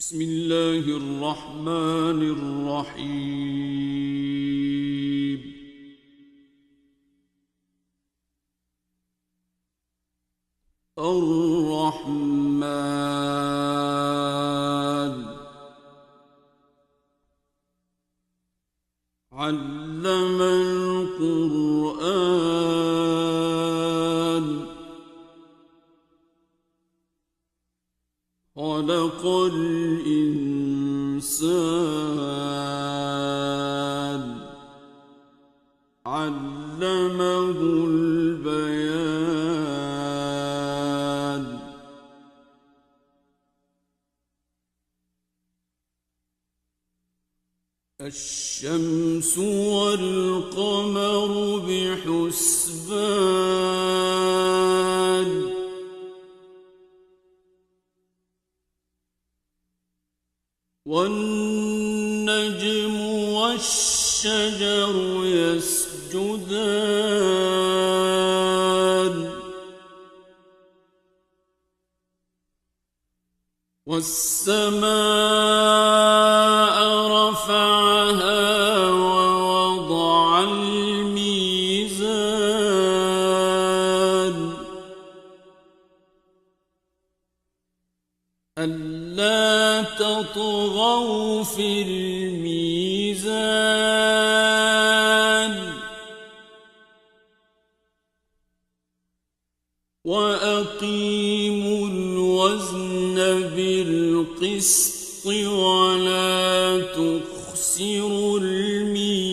بسم الله الرحمن الرحيم. الرحمن علم القرآن خلق الإنسان علمه البيان. الشمس والقمر بحسبان والنجم والشجر يسجدان والسماء رفعها ووضع الميزان ألا تطغوا في الميزان وأقيموا الوزن بالقسط ولا تخسروا الميزان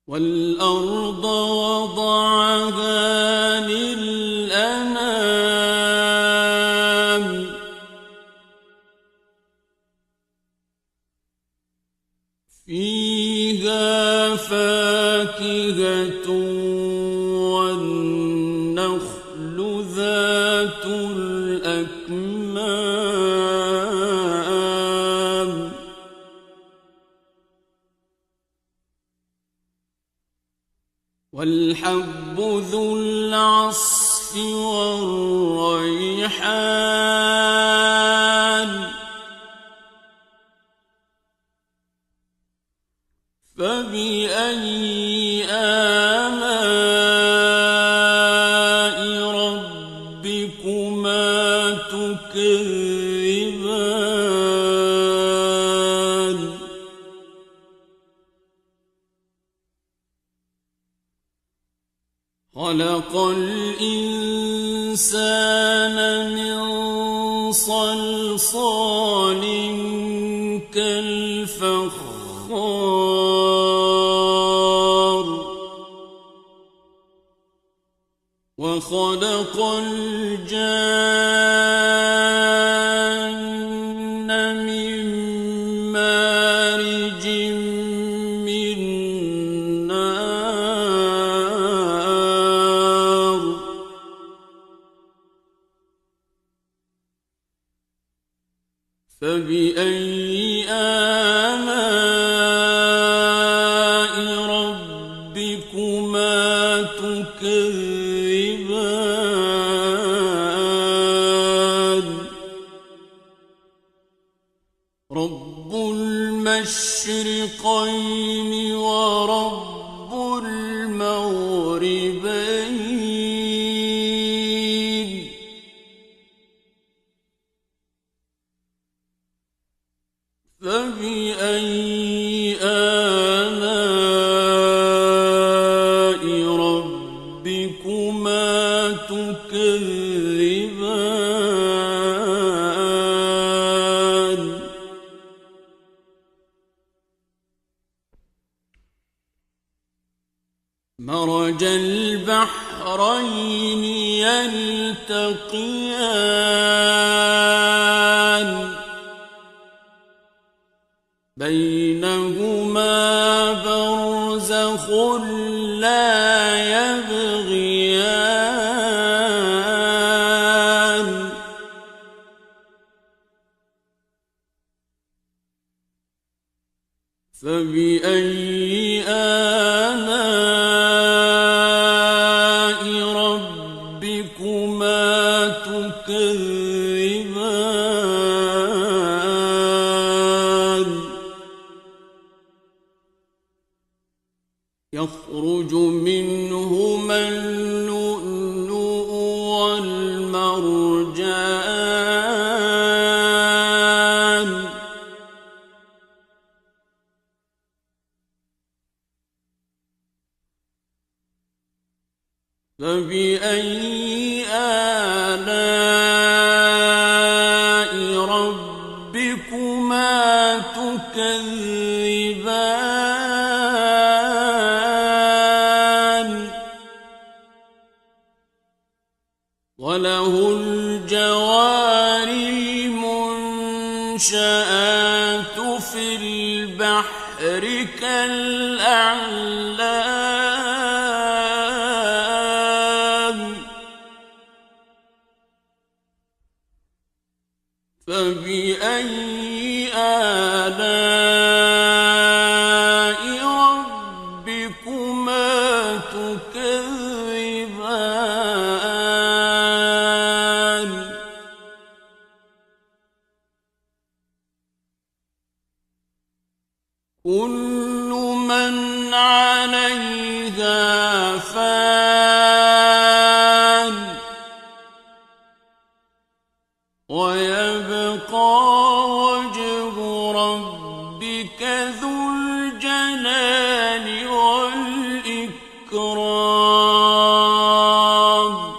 والأرض وضعها للأنام فيها فاكهة والنخل ذات الأكمام والحب ذو العصف والريحان فبأي آلاء ربكما تكذبان خلق الإنسان من صلصال كالفخار وخلق الجان من مارج من نار فبأي آلاء ربكما تكذبان رب المشرقين ورب المغربين فبأي آلاء ربكما تكذبان مرج البحرين يلتقيان بينهما برزخ لا يبغيان فبأي آلاء يخرج منهما اللؤلؤ والمرجان فبأي آلاء ربكما تكذبان وله الجوار المنشآت في البحر كالأعلام فبأي آلاء ربكما تكذبان كل من عليها فان ويبقى وجه ربك ذو الجلال والإكرام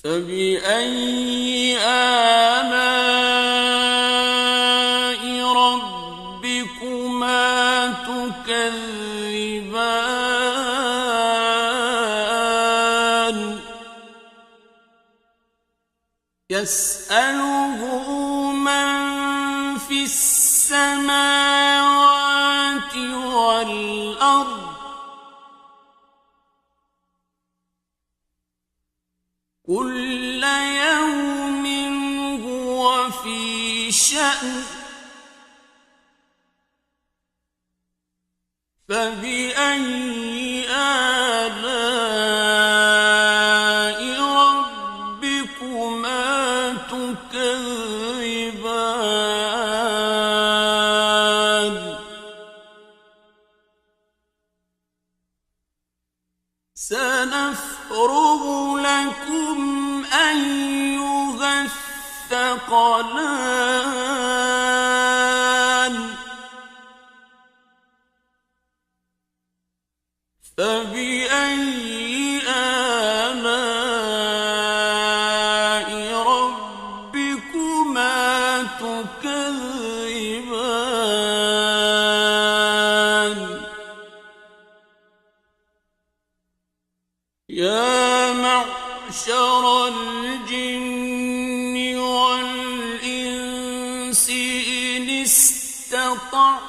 فبأي آلاء ربكما تكذبان يسأله من في السماوات والأرض كل يوم هو في شأن فبأي آلاء ربكما تكذبان سنفرغ لكم أيها الثقلان فبأي آلاء ربكما تكذبان يا معشر الجن والإنس إن استطعتم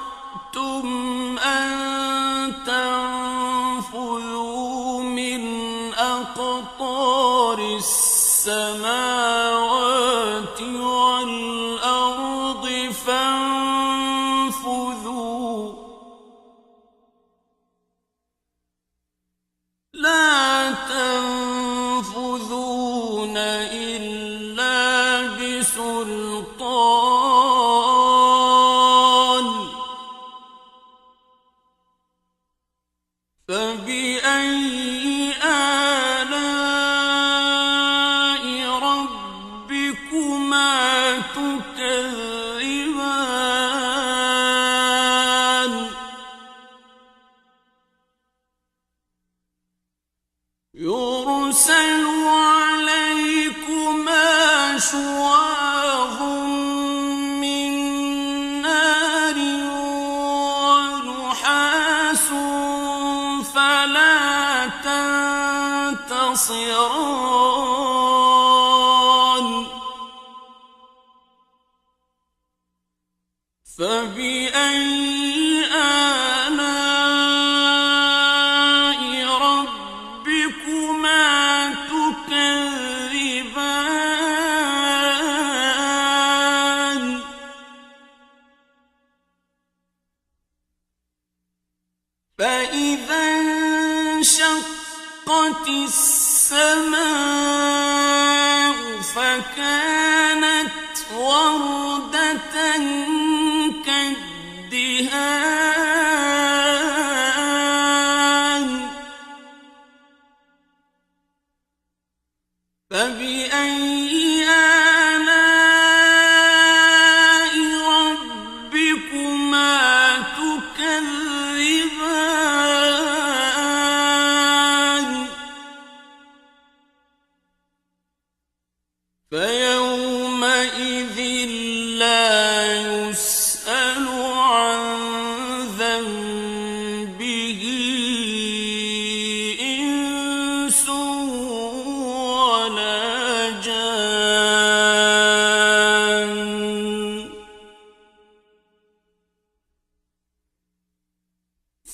أن تنفذوا من أقطار السماوات والأرض فانفذوا لا تنفذون إلا بسلطان فبأي آلاء ربكما تكذبان يرسل عليكما شواظ من نار ونحاس فلا تنتصران فبأي آلاء ربكما تكذبان فإذا انشقت السماء فكانت وردة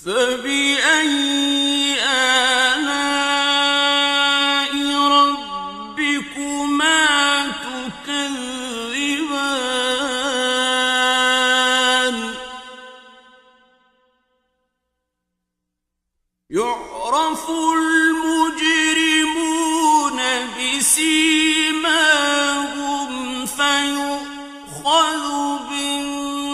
فبأي آلاء ربكما تكذبان يعرف المجرمون بسيماهم فيؤخذ بالنواصي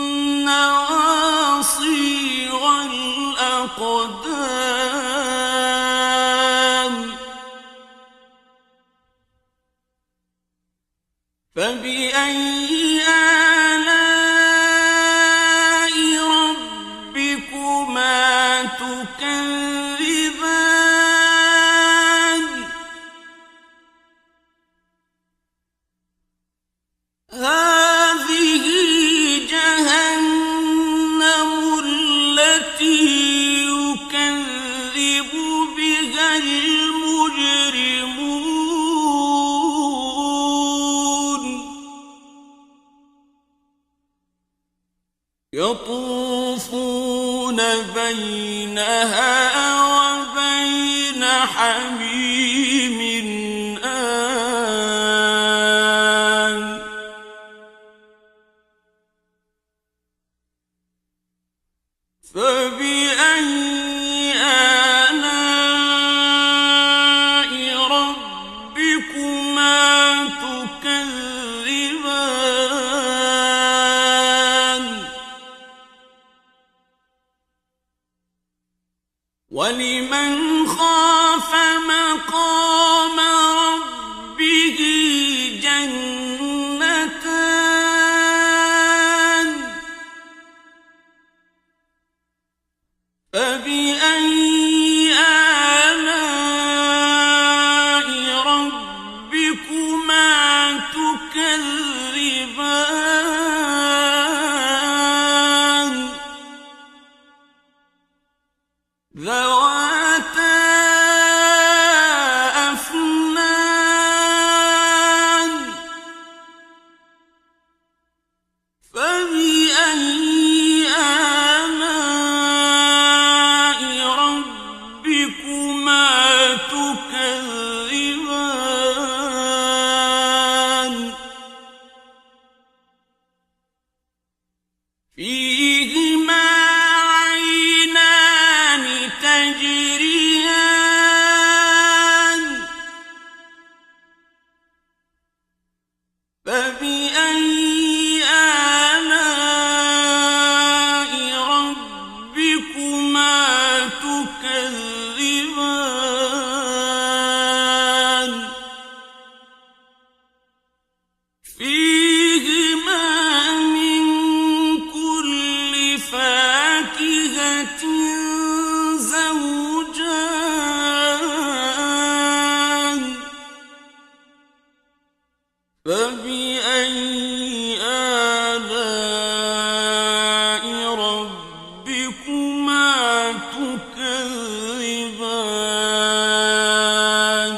والأقدام فبأي آلاء ربكما تكذبان هذه جهنم التي يكذب بها المجرمون يطوفون بينها وبين حميم آن فبأي آلاء ربكما تكذبان ولمن خاف مقام ربه جنتان فبأي آلاء ربكما تكذبان ذواتا أفنان فبأي آلاء ربكما تكذبان فيهما عينان تجريان فبأي آلاء ربكما تكذبان فيهما من كل فاكهة زوجان فبأي آلاء ربكما تكذبان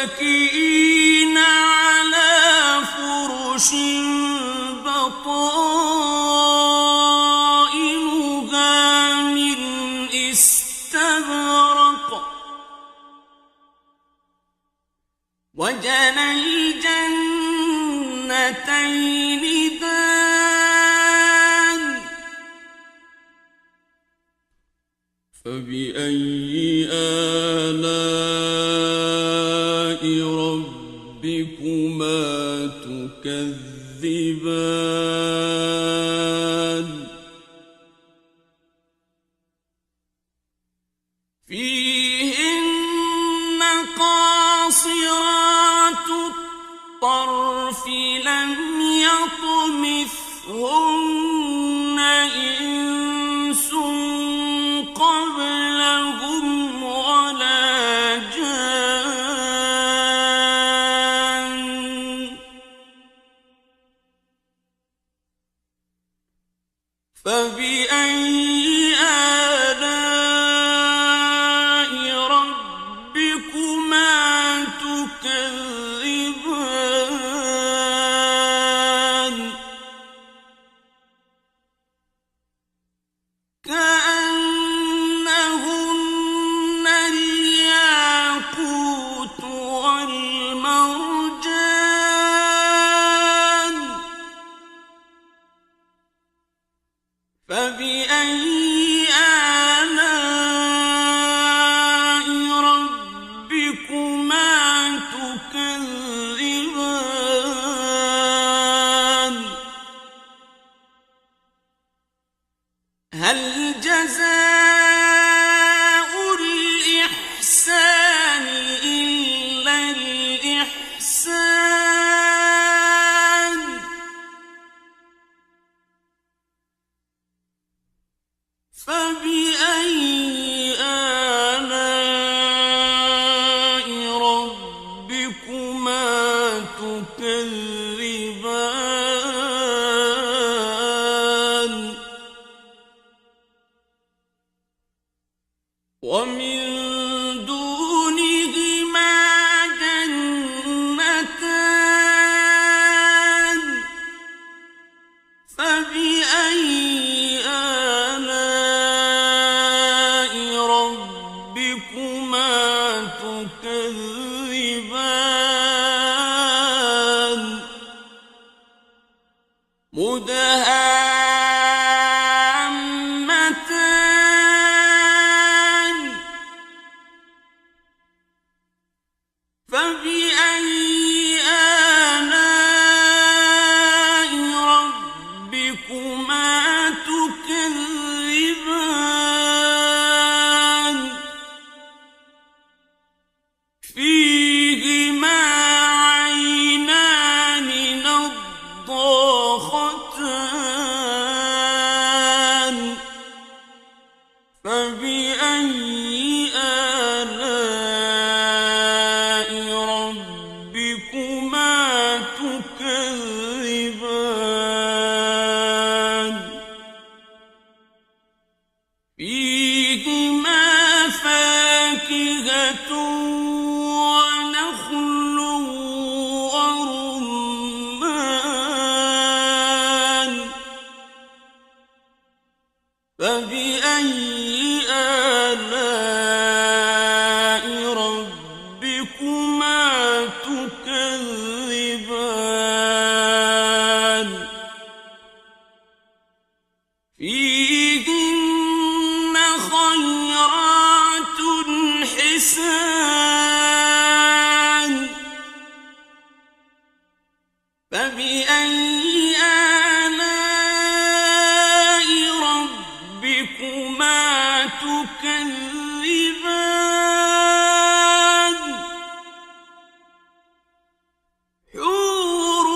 متكئين على فرش بطائنها من استبرق وجنى الجنتين دان فبأي آلاء ربكما تكذبان فيهن قاصرات الطرف لم يطمثهن إنس قبلهم ولا جان فبأي آلاء ربكما تكذبان فبأي آلاء ربكما تكذبان هل جزاء الإحسان إلا الإحسان فبأي آلاء ربكما تكذبان ومن دونهما جنتان فبأي آلاء ربكما تكذبان مدهامتان فبأي آلاء ربكما تكذبان فيهما عينان نضاختان فبأي آلاء ربكما تكذبان فيهما فاكهة ونخل ورمان فبأي آلاء ربكما تكذبان فيهن خيرات حسان فبأي آلاء ربكما تكذبان حور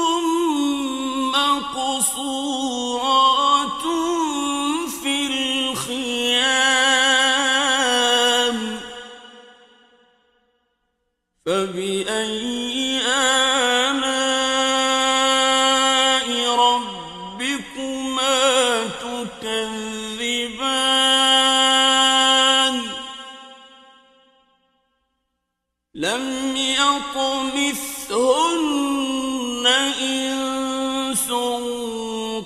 مقصورات في الخيام فبأي آلاء ربكما تكذبان لم يطمثهن إنس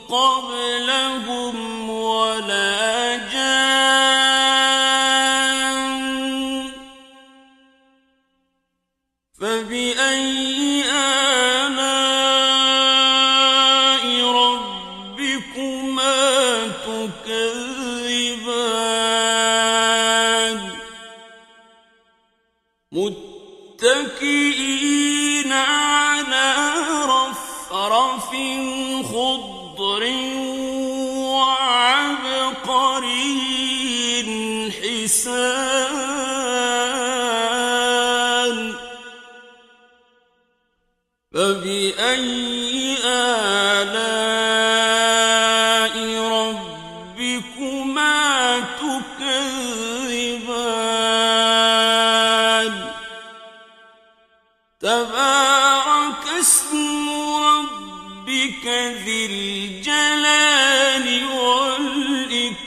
قبلهم ولا جان فبأي آلاء ربكما تكذبان متكئين على رفرف خضر وعبقري حسان فبأي آلاء ربكما تكذبان تبارك اسم ربك ذي الجلال والإكرام